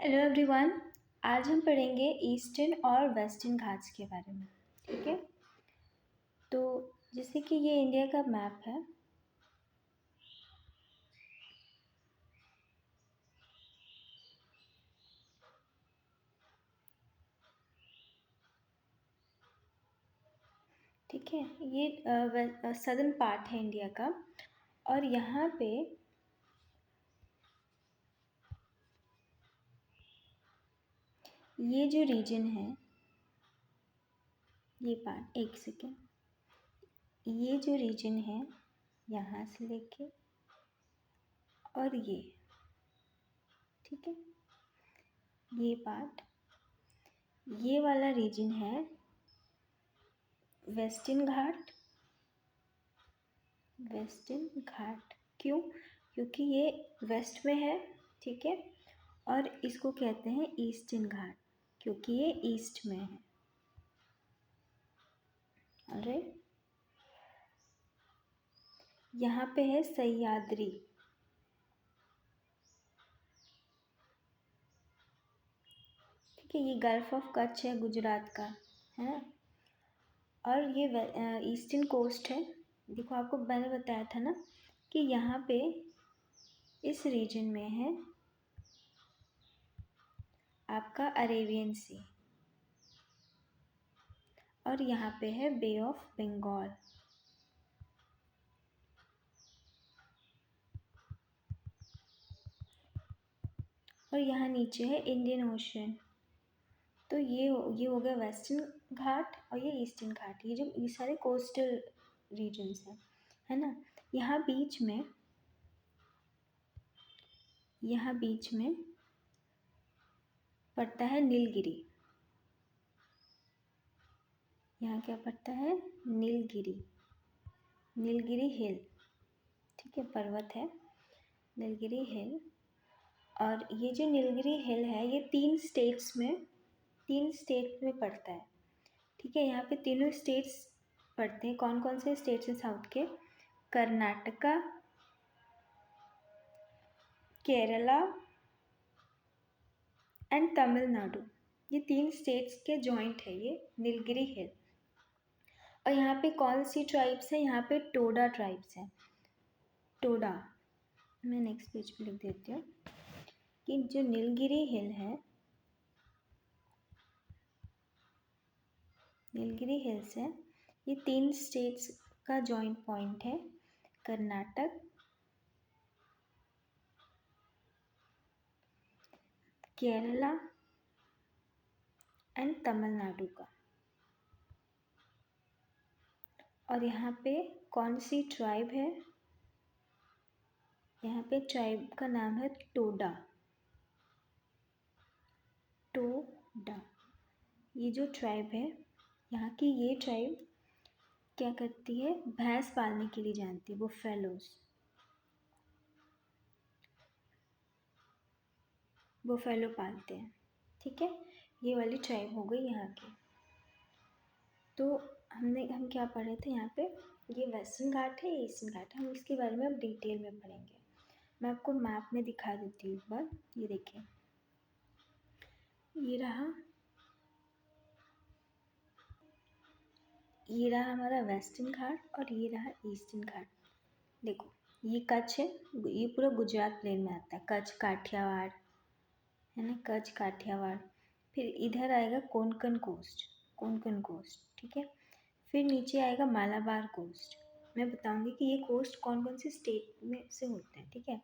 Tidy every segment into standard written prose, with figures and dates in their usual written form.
Hello everyone. आज हम पढ़ेंगे ईस्टर्न और वेस्टर्न घाट्स के बारे में। ठीक है, तो जैसे कि ये इंडिया का मैप है। ठीक है, ये सदर्न पार्ट है इंडिया का। और यहाँ पे ये जो रीजन है, ये पार्ट, एक सेकेंड, ये जो रीजन है यहाँ से लेके और ये, ठीक है, ये पार्ट, ये वाला रीजन है वेस्टर्न घाट। वेस्टर्न घाट क्यों? क्योंकि ये वेस्ट में है, ठीक है, और इसको कहते हैं ईस्टर्न घाट क्योंकि ये ईस्ट में है। ऑलराइट, यहाँ पे है सह्याद्री, ठीक है, ये गल्फ ऑफ कच्छ है गुजरात का, है। और ये ईस्टर्न कोस्ट है। देखो, आपको मैंने बताया था ना कि यहाँ पे इस रीजन में है आपका अरेबियन सी, और यहाँ पे है बे ऑफ बंगाल। और यहाँ नीचे है इंडियन ओशन। तो ये हो गया वेस्टर्न घाट और ये ईस्टर्न घाट, ये सारे कोस्टल रीजन्स हैं, है ना। यहाँ बीच में पड़ता है नीलगिरी। यहाँ क्या पड़ता है? नीलगिरी, नीलगिरी हिल, ठीक है, पर्वत है नीलगिरी हिल। और ये जो नीलगिरी हिल है ये तीन स्टेट में पड़ता है, ठीक है। यहाँ पे तीनों स्टेट्स पड़ते हैं। कौन कौन से स्टेट्स हैं साउथ के? कर्नाटका, केरला एंड तमिलनाडु। ये तीन स्टेट्स के जॉइंट है ये नीलगिरी हिल। और यहाँ पे कौन सी ट्राइब्स है? यहाँ पे टोडा ट्राइब्स हैं। टोडा, मैं नेक्स्ट पेज पे लिख देती हूँ कि जो नीलगिरी हिल है, नीलगिरी हिल्स है, ये तीन स्टेट्स का जॉइंट पॉइंट है। कर्नाटक, केरला एंड तमिलनाडु का। और यहाँ पे कौन सी ट्राइब है? यहाँ पे ट्राइब का नाम है टोडा। टोडा, ये जो ट्राइब है यहाँ की, ये ट्राइब क्या करती है? भैंस पालने के लिए जानती है, वो फैलो पालते हैं, ठीक है। ये वाली ट्राइब हो गई यहाँ की। तो हम क्या पढ़े थे यहाँ पे? ये वेस्टर्न घाट है, ईस्टर्न घाट है। हम इसके बारे में अब डिटेल में पढ़ेंगे। मैं आपको मैप में दिखा देती हूँ एक बार। ये देखिए, ये रहा हमारा वेस्टर्न घाट और ये रहा ईस्टर्न घाट। देखो, ये कच्छ है, ये पूरा गुजरात प्लेन में आता है। कच्छ, काठियावाड़, है ना, कच्छ काठियावाड़। फिर इधर आएगा कोंकण कोस्ट, ठीक है। फिर नीचे आएगा मालाबार कोस्ट। मैं बताऊंगी कि ये कोस्ट कौन कौन से स्टेट में से होते हैं, ठीक है।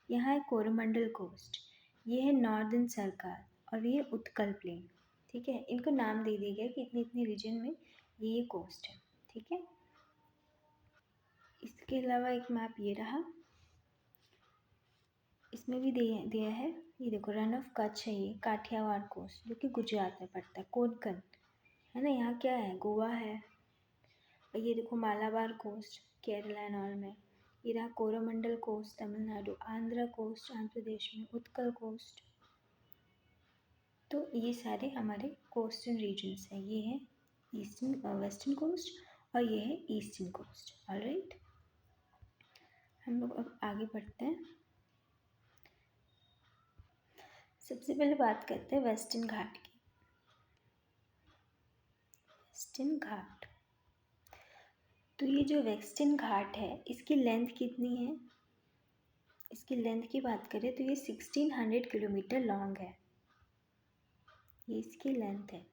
यहाँ है कोरोमंडल कोस्ट, ये है नॉर्दर्न सरकार, और ये उत्कल प्लेन, ठीक है। इनको नाम दे दिया गया कि इतने इतने रीजन में ये कोस्ट है, ठीक है। इसके अलावा एक मैप ये रहा, इसमें भी दिया है। ये देखो, रन ऑफ कच्छ है, ये काठियावाड़ कोस्ट जो कि गुजरात में पड़ता है। कोंकण, है ना, यहाँ क्या है? गोवा है। और ये देखो Malabar coast, Kerala and all में। ये रहा कोरोमंडल कोस्ट, तमिलनाडु। आंध्र कोस्ट, आंध्र प्रदेश में। उत्कल कोस्ट। तो ये सारे हमारे कोस्टल रीजन्स हैं। ये है ईस्टर्न वेस्टर्न कोस्ट और ये है ईस्टर्न कोस्ट। ऑलराइट, हम लोग अब आगे बढ़ते हैं। सबसे पहले बात करते हैं वेस्टर्न घाट की। वेस्टर्न घाट, तो ये जो वेस्टर्न घाट है इसकी लेंथ कितनी है? इसकी लेंथ की बात करें तो ये 1600 किलोमीटर लॉन्ग है, ये इसकी लेंथ है।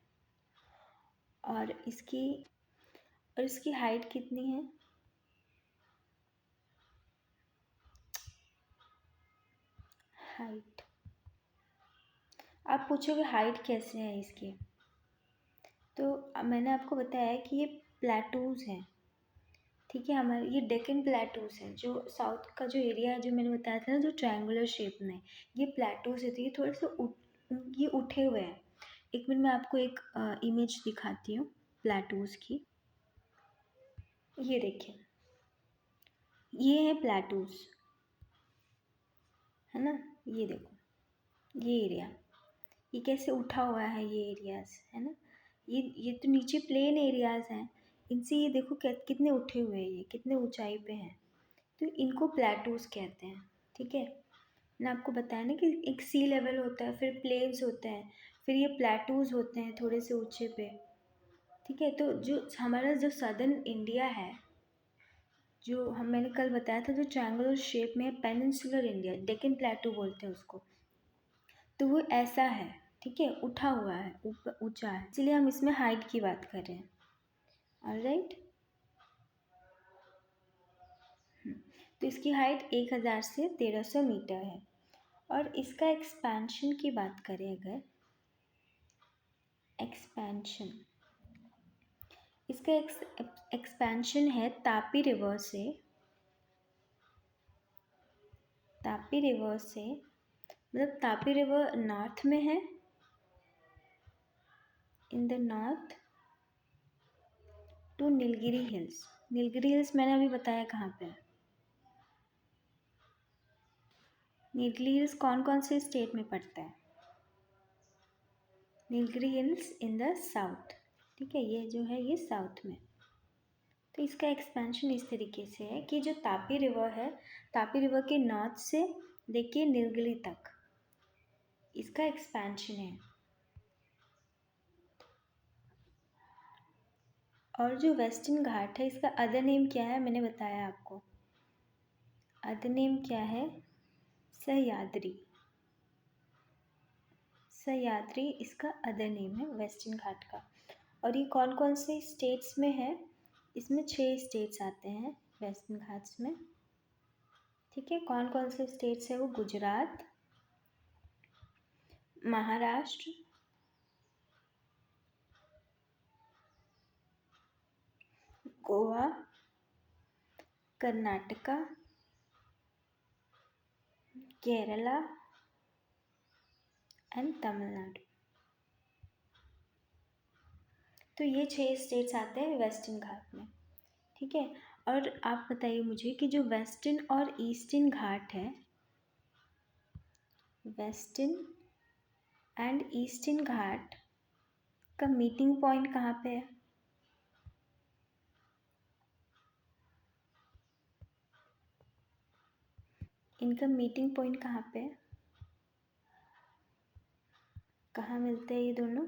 और इसकी हाइट कितनी है? हाइट, आप पूछोगे हाइट कैसे है इसकी, तो मैंने आपको बताया कि ये प्लेटूज हैं, ठीक है। हमारे ये डेक्कन प्लेटूज हैं, जो साउथ का जो एरिया है जो मैंने बताया था ना, जो ट्रायंगुलर शेप में, ये प्लेटूज है। तो ये थोड़े से ये उठे हुए हैं। एक मिनट में आपको एक इमेज दिखाती हूँ प्लेटूज की। ये देखिए, ये है प्लेटूज, है ना। ये देखो ये एरिया, ये कैसे उठा हुआ है, ये एरियाज है ना। ये तो नीचे प्लेन एरियाज हैं, इनसे ये देखो कितने उठे हुए हैं, ये कितने ऊंचाई पे हैं। तो इनको प्लेटूज कहते हैं, ठीक है। मैंने आपको बताया ना कि एक सी लेवल होता है, फिर प्लेन्स होते हैं, फिर ये प्लेटूज होते हैं थोड़े से ऊंचे पे, ठीक है। तो जो हमारा जो सदर्न इंडिया है, जो मैंने कल बताया था, जो ट्रायंगुलर शेप में पेनिनसुलर इंडिया, डेक्कन प्लेटू बोलते हैं उसको, तो वो ऐसा है, ठीक है, उठा हुआ है, ऊपर ऊंचा है, इसलिए हम इसमें हाइट की बात कर रहे हैं। ऑलराइट, तो इसकी हाइट 1000 से 1300 मीटर है। और इसका एक्सपेंशन की बात करें अगर, एक्सपेंशन, इसका एक्सपेंशन है तापी रिवर से, तापी रिवर से, मतलब तापी रिवर नॉर्थ में है, in the north, to Nilgiri hills. Nilgiri hills मैंने अभी बताया कहाँ पे है। नीलगिरी हिल्स कौन कौन से स्टेट में पड़ता है? Nilgiri hills in the south, ठीक है, ये जो है ये साउथ में। तो इसका एक्सपेंशन इस तरीके से है कि जो तापी रिवर है, तापी रिवर के नॉर्थ से देखिए नीलगिरी तक, इसका एक्सपेंशन है। और जो वेस्टर्न घाट है, इसका अदर नेम क्या है मैंने बताया आपको, अदर नेम क्या है? सह्याद्री। सह्याद्री इसका अदर नेम है वेस्टर्न घाट का। और ये कौन कौन से स्टेट्स में है? इसमें 6 स्टेट्स आते हैं वेस्टर्न घाट्स में, ठीक है। कौन कौन से स्टेट्स है वो? गुजरात, महाराष्ट्र, गोवा, कर्नाटका, केरला एंड तमिलनाडु। तो ये 6 स्टेट्स आते हैं वेस्टर्न घाट में, ठीक है। और आप बताइए मुझे कि जो वेस्टर्न और ईस्टर्न घाट है, वेस्टर्न एंड ईस्टर्न घाट का मीटिंग पॉइंट कहाँ पे है? इनका मीटिंग पॉइंट कहाँ पे है? कहाँ मिलते हैं ये दोनों?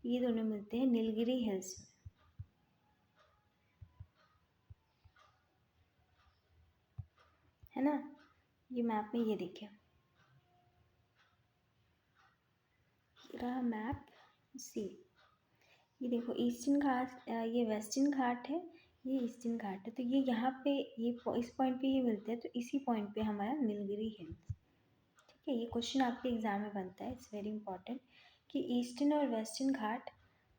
ये दोनों मिलते हैं नीलगिरी हिल्स में, है ना। ये मैप में ये देखिए, रहा मैप सी। ये देखो ईस्टर्न घाट, ये वेस्टर्न घाट है, ये ईस्टर्न घाट है। तो ये यहाँ पे, ये इस पॉइंट पे ये मिलते हैं, तो इसी पॉइंट पे हमारा नीलगिरी हिल्स, ठीक है। ये क्वेश्चन आपके एग्जाम में बनता है, इट्स वेरी इंपॉर्टेंट, कि ईस्टर्न और वेस्टर्न घाट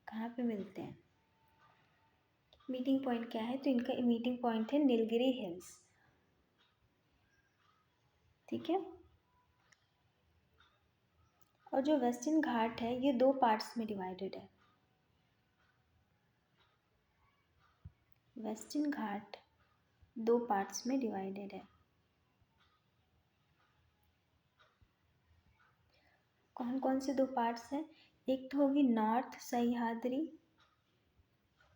कहाँ पे मिलते हैं, मीटिंग पॉइंट क्या है? तो इनका मीटिंग पॉइंट है नीलगिरी हिल्स, ठीक है। और जो वेस्टर्न घाट है ये 2 पार्ट्स में डिवाइडेड है, वेस्टर्न घाट 2 पार्ट्स में डिवाइडेड है। कौन कौन से 2 पार्ट्स हैं? एक तो होगी नॉर्थ सह्याद्री,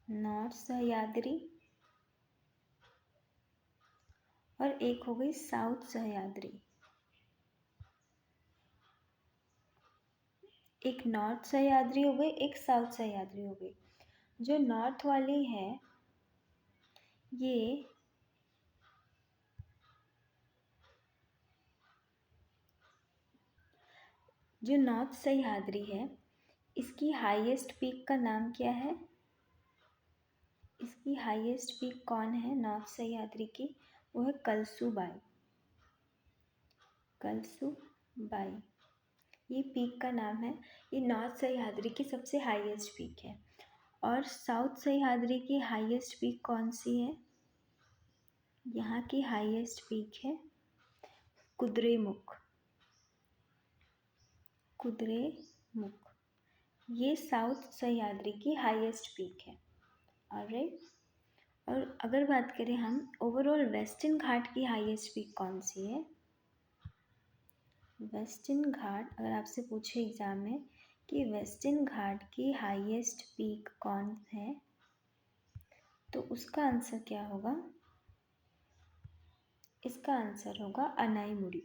नॉर्थ सह्याद्री, और एक हो गई साउथ सह्याद्री। एक नॉर्थ सह्याद्री हो गई, एक साउथ सह्याद्री हो गई। जो नॉर्थ वाली है ये जो नॉर्थ सह्याद्री है इसकी हाईएस्ट पीक का नाम क्या है? इसकी हाईएस्ट पीक कौन है नॉर्थ सह्याद्री की? वो है कलसूबाई। कलसूबाई ये पीक का नाम है। ये नॉर्थ सह्याद्री की सबसे हाईएस्ट पीक है। और साउथ सह्याद्री की हाईएस्ट पीक कौन सी है? यहाँ की हाईएस्ट पीक है कुद्रेमुख। कुद्रेमुख ये साउथ सह्याद्री की हाईएस्ट पीक है। ऑलराइट। और अगर बात करें हम ओवरऑल वेस्टर्न घाट की हाईएस्ट पीक कौन सी है? वेस्टर्न घाट अगर आपसे पूछे एग्जाम में कि वेस्टर्न घाट की हाईएस्ट पीक कौन है तो उसका आंसर क्या होगा? इसका आंसर होगा अनाईमुड़ी।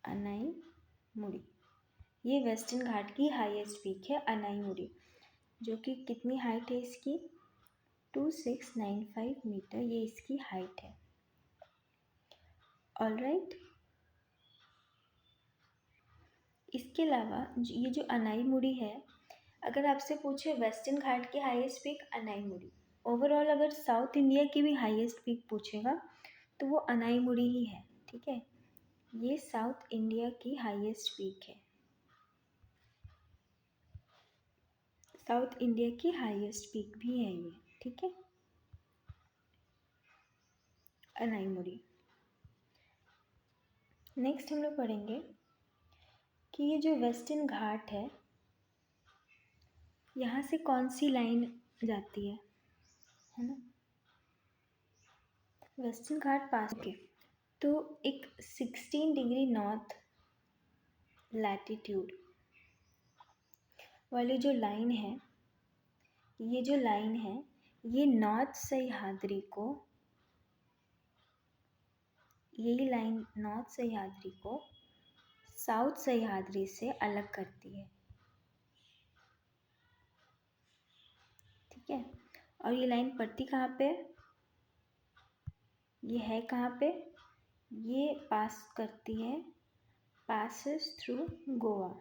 अनाईमुड़ी ये वेस्टर्न घाट की हाईएस्ट पीक है अनाईमुड़ी, जो कि कितनी हाइट है इसकी? 2695 मीटर ये इसकी हाइट है। ऑलराइट। इसके अलावा ये जो अनाईमुड़ी है, अगर आपसे पूछे वेस्टर्न घाट की हाईएस्ट पीक अनाईमुड़ी, ओवरऑल अगर साउथ इंडिया की भी हाईएस्ट पीक पूछेगा तो वो अनाईमुड़ी ही है। ठीक है, ये साउथ इंडिया की हाईएस्ट पीक है। साउथ इंडिया की हाईएस्ट पीक भी है ये। ठीक है, अनाईमुड़ी। नेक्स्ट हम लोग पढ़ेंगे कि ये जो वेस्टर्न घाट है यहाँ से कौन सी लाइन जाती है ना? वेस्टर्न घाट पास के तो एक 16 डिग्री नॉर्थ लैटिट्यूड वाली जो लाइन है, ये जो लाइन है ये नॉर्थ सह्याद्री को, यही लाइन नॉर्थ सह्याद्री को साउथ सह्याद्री से अलग करती है। ठीक है, और ये लाइन पड़ती कहाँ पे? ये है कहाँ पे? ये पास करती है, passes थ्रू गोवा।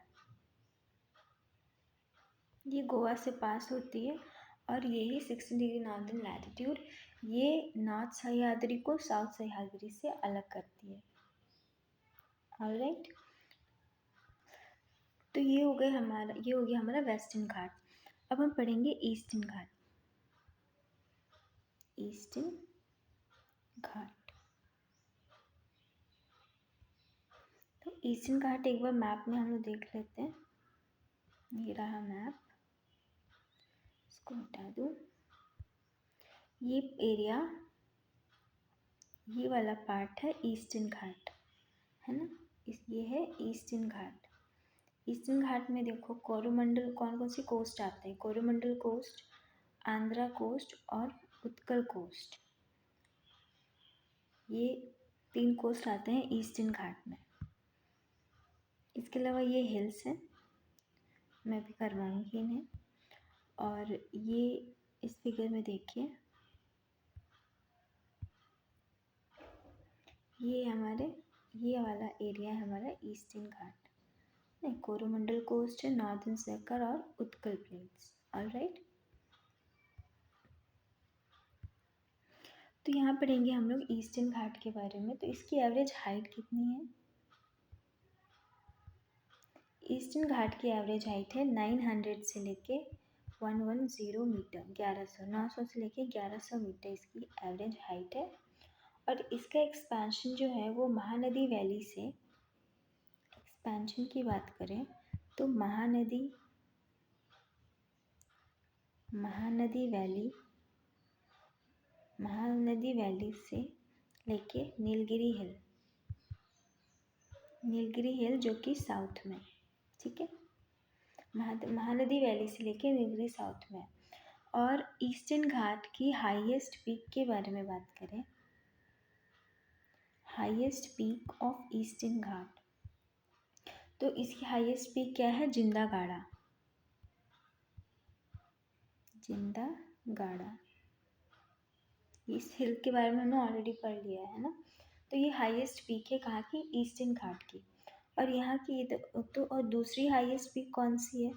ये गोवा से पास होती है और यही 16 डिग्री नॉर्दर्न लैटिट्यूड ये नॉर्थ सह्याद्री को साउथ सह्याद्री से अलग करती है। ऑलराइट। तो ये हो गया हमारा वेस्टर्न घाट। अब हम पढ़ेंगे ईस्टर्न घाट। ईस्टर्न घाट, तो ईस्टर्न घाट एक बार मैप में हम लोग देख लेते हैं। ये रहा मैप, इसको हटा दूँ। ये एरिया, ये वाला पार्ट है ईस्टर्न घाट, है ना? ये है ईस्टर्न घाट। ईस्टर्न घाट में देखो कोरोमंडल कौन कौन सी कोस्ट आते हैं? कोरोमंडल कोस्ट, आंध्रा कोस्ट और उत्कल कोस्ट, ये 3 कोस्ट आते हैं ईस्टर्न घाट में। इसके अलावा ये हिल्स हैं, मैं भी करवाऊंगी इन्हें। और ये इस फिगर में देखिए, ये वाला एरिया है हमारा ईस्टर्न घाट। नहीं, कोरोमंडल कोस्ट है, नॉर्दर्न सर्कल और उत्कल प्लेन्स। ऑलराइट। तो यहाँ पढ़ेंगे हम लोग ईस्टर्न घाट के बारे में। तो इसकी एवरेज हाइट कितनी है? ईस्टर्न घाट की एवरेज हाइट है 900 से लेके 110 मीटर, 900 से लेके 1100 मीटर इसकी एवरेज हाइट है। और इसका एक्सपेंशन जो है वो महानदी वैली से, एक्सपेंशन की बात करें तो महानदी वैली से लेके नीलगिरी हिल जो कि साउथ में। ठीक है, महानदी वैली से लेके नीलगिरी साउथ में। और ईस्टर्न घाट की हाईएस्ट पीक के बारे में बात करें, हाईएस्ट पीक ऑफ ईस्टर्न घाट, तो इसकी हाईएस्ट पीक क्या है? जिंदा गाड़ा। जिंदा गाड़ा, इस हिल के बारे में हमने ऑलरेडी पढ़ लिया है ना। तो ये हाईएस्ट पीक है कहाँ की? ईस्टर्न घाट की। और यहाँ की तो और दूसरी हाईएस्ट पीक कौन सी है?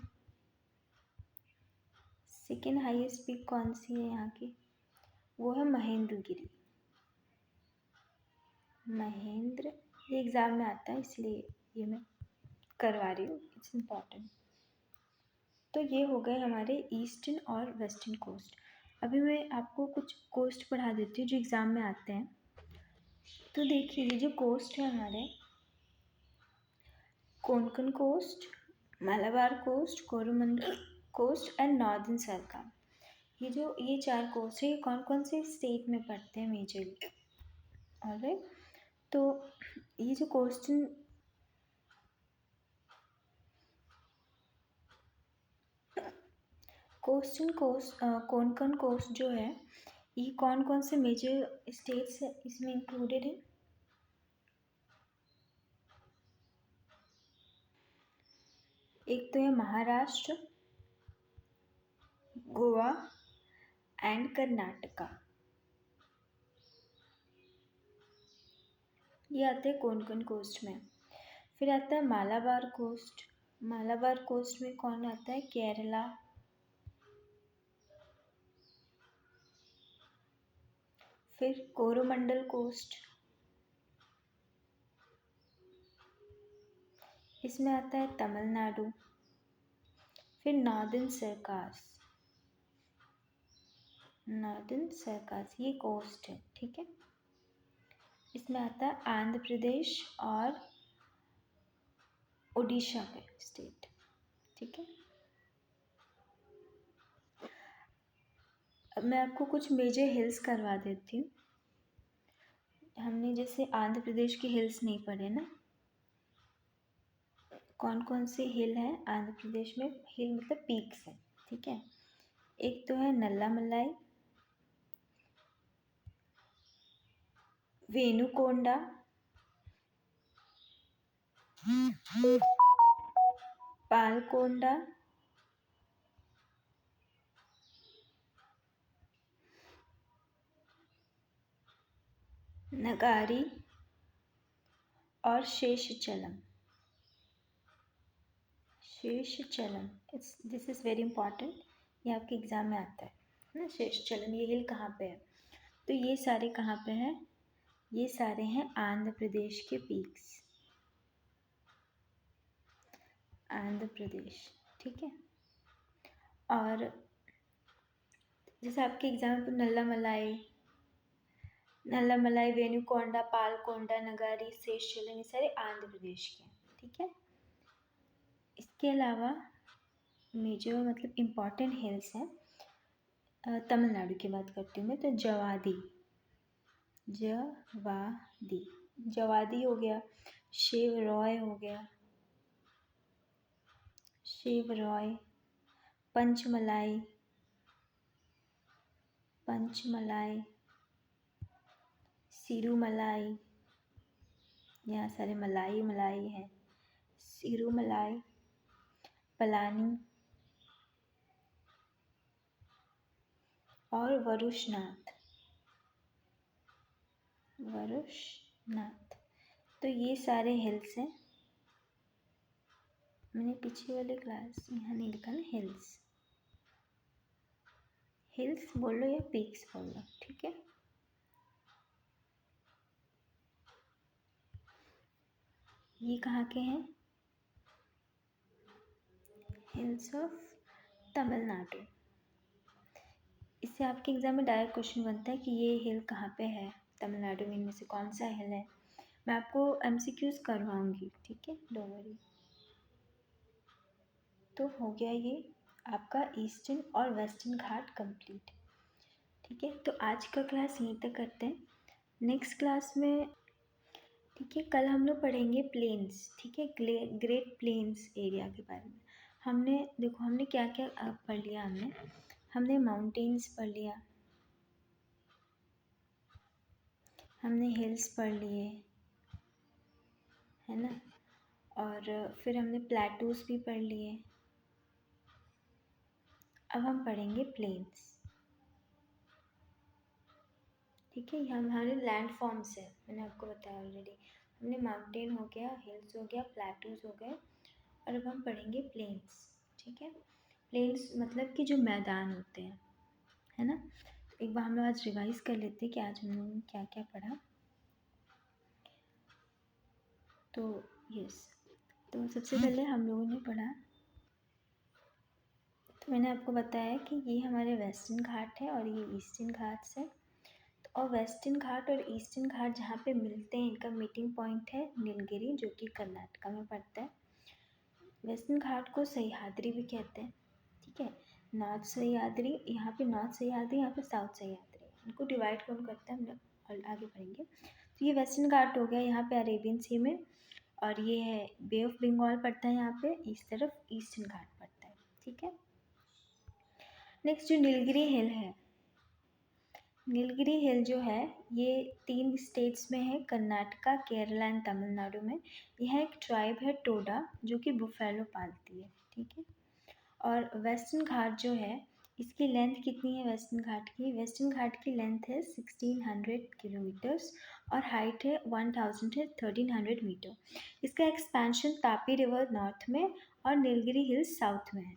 सेकेंड हाईएस्ट पीक कौन सी है यहाँ की? वो है महेंद्रगिरी। महेंद्र, ये एग्ज़ाम में आता है इसलिए ये मैं करवा रही हूँ, इट्स इम्पॉर्टेंट। तो ये हो गए हमारे ईस्टर्न और वेस्टर्न कोस्ट। अभी मैं आपको कुछ कोस्ट पढ़ा देती हूँ जो एग्ज़ाम में आते हैं। तो देखिए ये जो कोस्ट है हमारे, Konkan coast, Malabar coast, Coromandel coast and northern Sarkar. ये चार कोस्ट है, ये कौन कौन से स्टेट में पड़ते हैं मेजरली? ऑलराइट, तो ये जो कोस्टल कोंकण कोस्ट जो है, ये कौन कौन से मेजर स्टेट्स इसमें इंक्लूडेड है? एक तो है महाराष्ट्र, गोवा एंड कर्नाटका, ये आते हैं कोंकण कोस्ट में। फिर आता है मालाबार कोस्ट। मालाबार कोस्ट में कौन आता है? केरला। फिर कोरोमंडल कोस्ट, इसमें आता है तमिलनाडु। फिर नॉर्दर्न सरकार्स, ये कोस्ट है, ठीक है। इसमें आता है आंध्र प्रदेश और उड़ीसा के स्टेट, ठीक है। अब मैं आपको कुछ मेजर हिल्स करवा देती हूँ। हमने जैसे आंध्र प्रदेश की हिल्स नहीं पढ़े ना, कौन कौन से हिल है आंध्र प्रदेश में? हिल मतलब पीक्स है, ठीक है। एक तो है नल्लामलाई, वेनुकोंडा, पालकोंडा, नगारी और Seshachalam. This is very important, ये आपके एग्ज़ाम में आता है ना। शेषचलम, ये हिल कहाँ पे है? तो ये सारे कहाँ पे हैं? ये सारे हैं आंध्र प्रदेश के पीक्स, आंध्र प्रदेश, ठीक है। और जैसे आपके एग्जाम पर नल्लामलाई, वेनुकोंडा, पालकोंडा, नगारी, शेषचलम, ये सारे आंध्र प्रदेश के हैं, ठीक है। इसके अलावा मेजर मतलब इम्पॉर्टेंट हिल्स हैं, तमिलनाडु की बात करती हूँ मैं, तो जवादी हो गया, शेवरॉय हो गया, पंचमलाई, सिरुमलाई, यहाँ सारे मलाई है, सिरुमलाई, पलानी और वरुषनाथ। तो ये सारे हिल्स हैं। मैंने पीछे वाले क्लास यहाँ नहीं लिखा ना, हिल्स बोल लो या पीक्स बोल लो, ठीक है। ये कहाँ के हैं? Hills of Tamil Nadu. इससे आपके एग्जाम में डायरेक्ट क्वेश्चन बनता है कि ये हिल कहाँ पे है तमिलनाडु में, इनमें से कौन सा हिल है। मैं आपको MCQs करवाऊंगी, ठीक है, डोंट वरी। तो हो गया ये आपका ईस्टर्न और वेस्टर्न घाट कंप्लीट, ठीक है। तो आज का क्लास यहीं तक करते हैं, नेक्स्ट क्लास में, ठीक है। कल हम लोग पढ़ेंगे प्लेन्स, ठीक है, ग्रेट प्लेन्स एरिया के बारे में। हमने क्या क्या पढ़ लिया, हमने माउंटेन्स पढ़ लिया, हमने हिल्स पढ़ लिए, है ना। और फिर हमने प्लेटूज भी पढ़ लिए। अब हम पढ़ेंगे प्लेन्स। ठीक है, ये हमारे लैंड फॉर्म्स है, मैंने आपको बताया ऑलरेडी। हमने माउंटेन हो गया, हिल्स हो गया, प्लेटूज हो गए, और अब हम पढ़ेंगे प्लेन्स। ठीक है, प्लेन्स मतलब कि जो मैदान होते हैं, है ना। एक बार हम लोग आज रिवाइज कर लेते हैं कि आज हम लोगों ने क्या क्या पढ़ा। तो यस, तो सबसे पहले हम लोगों ने पढ़ा, तो मैंने आपको बताया कि ये हमारे वेस्टर्न घाट है और ये ईस्टर्न घाट्स है। और वेस्टर्न घाट और ईस्टर्न घाट जहाँ पे मिलते हैं, इनका मीटिंग पॉइंट है नीलगिरी, जो कि कर्नाटका में पड़ता है। वेस्टर्न घाट को सह्याद्री भी कहते हैं। ठीक है, नॉर्थ सह्याद्री, यहाँ पे नॉर्थ सह्याद्री, यहाँ पे साउथ सह्याद्री, इनको डिवाइड कौन करता है हम लोग और आगे पढ़ेंगे। तो ये वेस्टर्न घाट हो गया, यहाँ पे अरेबियन सी में, और ये है बे ऑफ बंगाल पड़ता है यहाँ पे, इस तरफ ईस्टर्न घाट पड़ता है। ठीक है, नेक्स्ट जो नीलगिरी हिल है, नीलगिरी हिल जो है ये 3 स्टेट्स में है, कर्नाटका, केरला एंड तमिलनाडु में। यह एक ट्राइब है टोडा, जो कि बुफेलो पालती है। ठीक है, और वेस्टर्न घाट जो है, इसकी लेंथ कितनी है वेस्टर्न घाट की? वेस्टर्न घाट की लेंथ है 1600 किलोमीटर्स और हाइट है 1000 है 1300 मीटर। इसका एक्सपेंशन तापी रिवर नॉर्थ में और नीलगिरी हिल्स साउथ में है।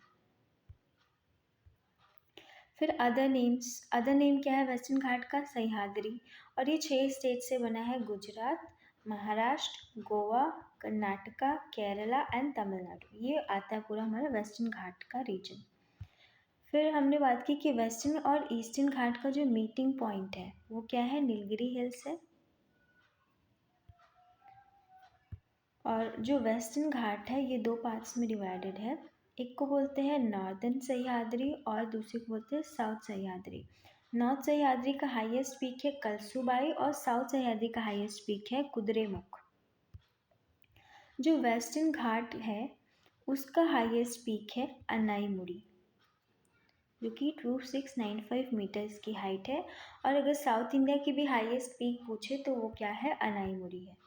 फिर अदर नेम्स, अदर नेम क्या है वेस्टर्न घाट का? सह्याद्री, और ये 6 स्टेट से बना है, गुजरात, महाराष्ट्र, गोवा, कर्नाटका, केरला एंड तमिलनाडु। ये आता है पूरा हमारा वेस्टर्न घाट का रीजन। फिर हमने बात की कि वेस्टर्न और ईस्टर्न घाट का जो मीटिंग पॉइंट है वो क्या है? नीलगिरी हिल्स है। और जो वेस्टर्न घाट है ये 2 पार्ट्स में डिवाइडेड है, एक को बोलते हैं नॉर्दर्न सह्याद्री और दूसरे को बोलते हैं साउथ सह्याद्री। नॉर्थ सह्याद्री का हाईएस्ट पीक है कलसूबाई और साउथ सह्याद्री का हाईएस्ट पीक है कुद्रेमुख। जो वेस्टर्न घाट है उसका हाईएस्ट पीक है अनाईमुड़ी, जो कि 2695 मीटर्स की हाइट है। और अगर साउथ इंडिया की भी हाईएस्ट पीक पूछे तो वो क्या है? अनाईमुड़ी है।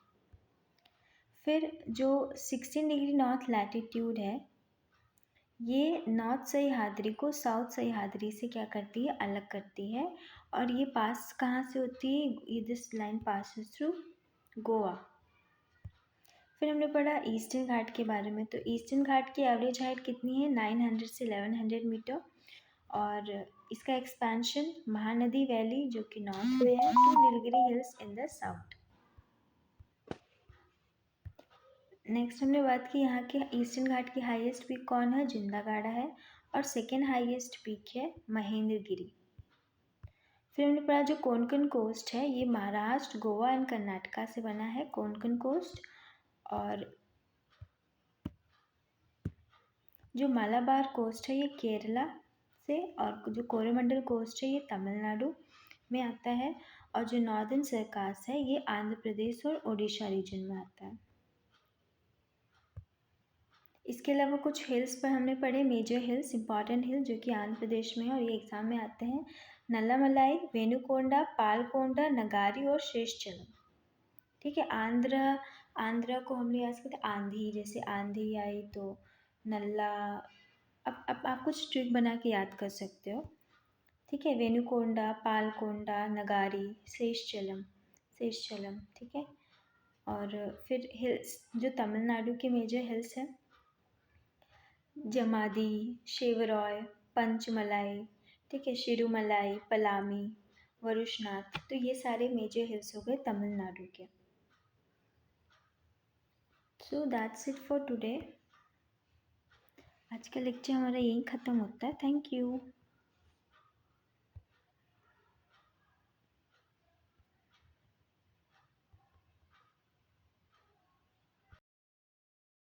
फिर जो 16 डिग्री नॉर्थ लैटिट्यूड है, ये नॉर्थ सह्याद्री को साउथ सह्याद्री से क्या करती है? अलग करती है। और ये पास कहाँ से होती है? ये this line passes through Goa. फिर हमने पढ़ा ईस्टर्न घाट के बारे में, तो ईस्टर्न घाट की एवरेज हाइट कितनी है? 900 से 1100 मीटर, और इसका एक्सपेंशन महानदी वैली जो कि नॉर्थ में है to Nilgiri hills in the south. Next हमने बात की यहाँ के ईस्टर्न घाट की हाईएस्ट पीक कौन है? जिंदागाड़ा है, और सेकेंड हाईएस्ट पीक है महेंद्रगिरी। फिर हमने पढ़ा जो कोंकण कोस्ट है ये महाराष्ट्र, गोवा एंड कर्नाटका से बना है, कोंकण कोस्ट। और जो मालाबार कोस्ट है ये केरला से, और जो कोरोमंडल कोस्ट है ये तमिलनाडु में आता है, और जो नॉर्दर्न सरकास है ये आंध्र प्रदेश और उड़ीसा रीजन में आता है। इसके अलावा कुछ हिल्स पर हमने पढ़े, मेजर हिल्स, इंपॉर्टेंट हिल जो कि आंध्र प्रदेश में है और ये एग्जाम में आते हैं, नल्लामलाई, वेनुकोंडा, पालकोंडा, नगारी और शेषचलम। ठीक है, आंध्र को हम लोग याद करते हैं आंधी, जैसे आंधी आई तो नल्ला। अब आप कुछ ट्रिक बना के याद कर सकते हो। ठीक है, वेनुकोंडा, पालकोंडा, नगारी, शेषचलम, शेषचलम। ठीक है, और फिर हिल्स जो तमिलनाडु के मेजर हिल्स हैं, जमादी, शेवरॉय, पंचमलाई, ठीक है, शिरुमलाई, पलामी, वरुशनाथ, तो ये सारे मेजर हिल्स हो गए तमिलनाडु के। So that's it for today. आज का लेक्चर हमारा यहीं ख़त्म होता है। Thank you.